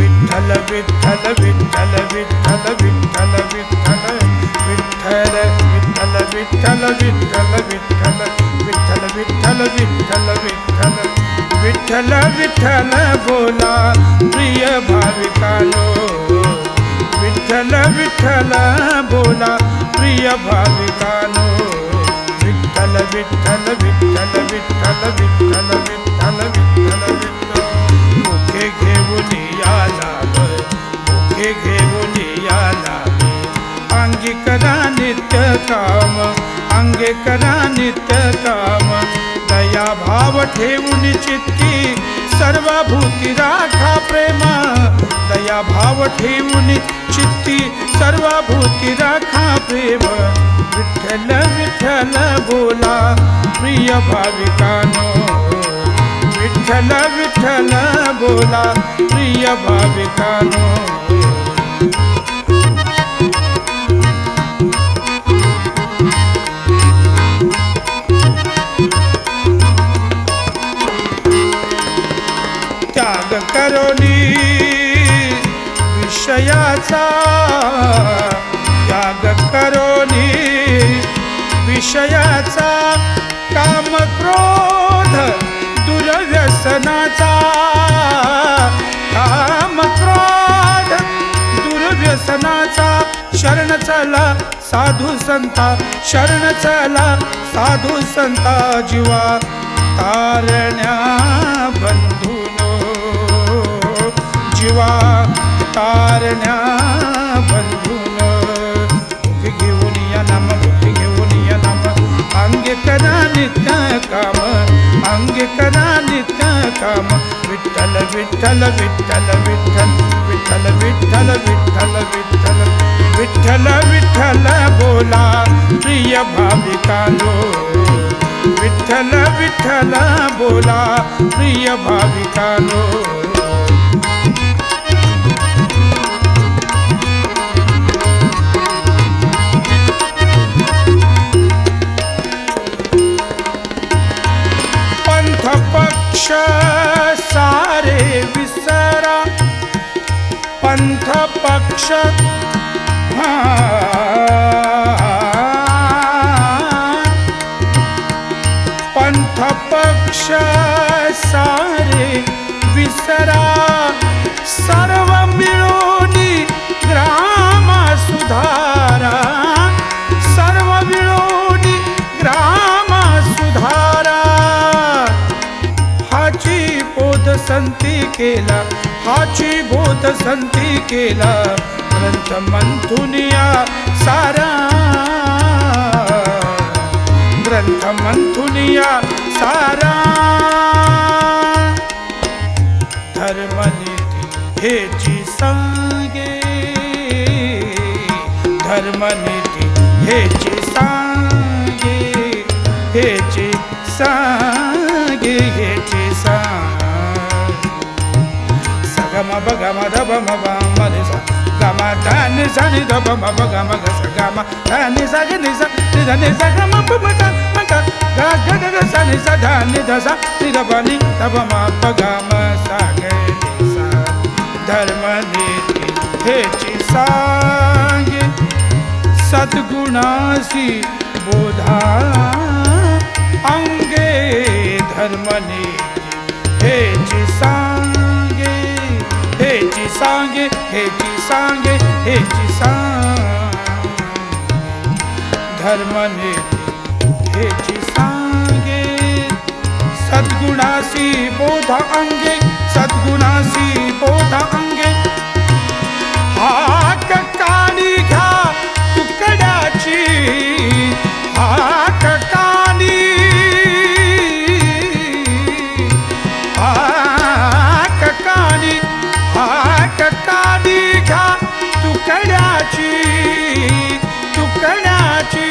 विठ्ठल विठ्ठल विठ्ठल विठ्ठल विठ्ठल विठ्ठल विठ्ठल विठ्ठल विठ्ठल विठ्ठल विठ्ठल विठ्ठल विठ्ठल विठ्ठल विठ्ठल विठ्ठल बोला प्रिय भाविकानो विठ्ठल विठ्ठल बोला प्रिय भाविकानो विठ्ठल विठ्ठल विठ्ठल विठ्ठल विठ्ठल विठ्ठल विठ्ठल विठ्ठल मुखे घेऊन याला मुखे घेऊन याला अंगी करा नित्य काम अंगे करा नित्य काम दया भाव ठेवून चित्ती सर्व भूती राखा प्रेम दया भाव ठेवून चित्ती सर्व भूती राखा प्रेम विठ्ठल विठ्ठल बोला प्रिय भाविकानो विठ्ठल विठ्ठल बोला प्रिय भाविकानो त्याग करोनी विषयाचा त्याग करोनी विषयाचा काम क्रोध दुर्व्यसनाचा काम क्रोध दुर्व्यसनाचा शरण चला साधू संता शरण चला साधू संता जीवा तारण्या बंधूनो जीवा तारण्या बंधूनो मुखे घेऊन या नाम मुखे घेऊन या नाम अंगे करा नित्य काम अंगे करा नित्य काम विठ्ठल विठ्ठल विठ्ठल विठ्ठल विठ्ठल विठ्ठल विठ्ठल विठ्ठल विठ्ठल विठ्ठल बोला प्रिय भाविकानो विठ्ठल विठ्ठल बोला प्रिय भाविकानो पंथ पक्ष सारे विसरा पंथ पक्ष पंथ पक्ष सारे विसरा सर्व मिळूनी ग्राम सुधारा सर्व मिळूनी ग्राम सुधारा हाची बोध संती केला हाची बोध संती केला ग्रंथ मंथुनिया सारा ग्रंथ मंथुनिया सारा धर्मनीती हेची सांगे धर्मनीती हेची सांगे हेची सांगे हेची सांगे सगम बगम दबम बम सा गमा धनि सनि दबम बगम ग सगम धनि सनि नि धनि सगम पमका मका गा ग ग सनि स धनि ध सा नि द बनि दबम बगम सा ग नि सा धर्म नीति हेची सांगे सद्गुणासी बोधा अंगे धर्म नीति हेची सांगे हेची सांगे हेची सांगे हेची सांगे धर्म नीति हेची सांगे सद्गुणासी बोधा अंगे सद्गुणासी बोधा अंगे हाक कानी घ्या तुकड्याची हाक कानी हाक कानी हाक कानी घ्या तुकड्याची तुकड्याची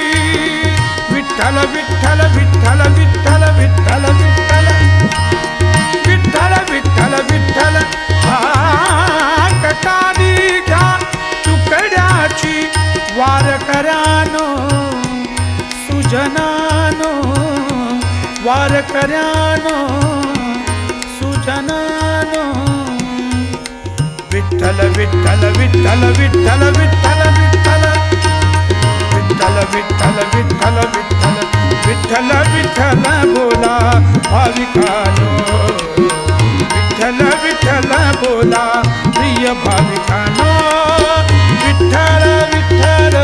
विठ्ठल विठ्ठल विठ्ठल विठ्ठल विठ्ठल विठ्ठल विठ्ठल विठ्ठल विठ्ठल हाक कानी घ्या तुकड्याची वार करा वारकऱ्यानो सुजनानो विठ्ठल विठ्ठल विठ्ठल विठ्ठल विठ्ठल विठ्ठल विठ्ठल विठ्ठल विठ्ठल विठ्ठल विठ्ठल बोला भाविकानो विठ्ठल विठ्ठल बोला प्रिय भाविकानो विठ्ठल विठ्ठल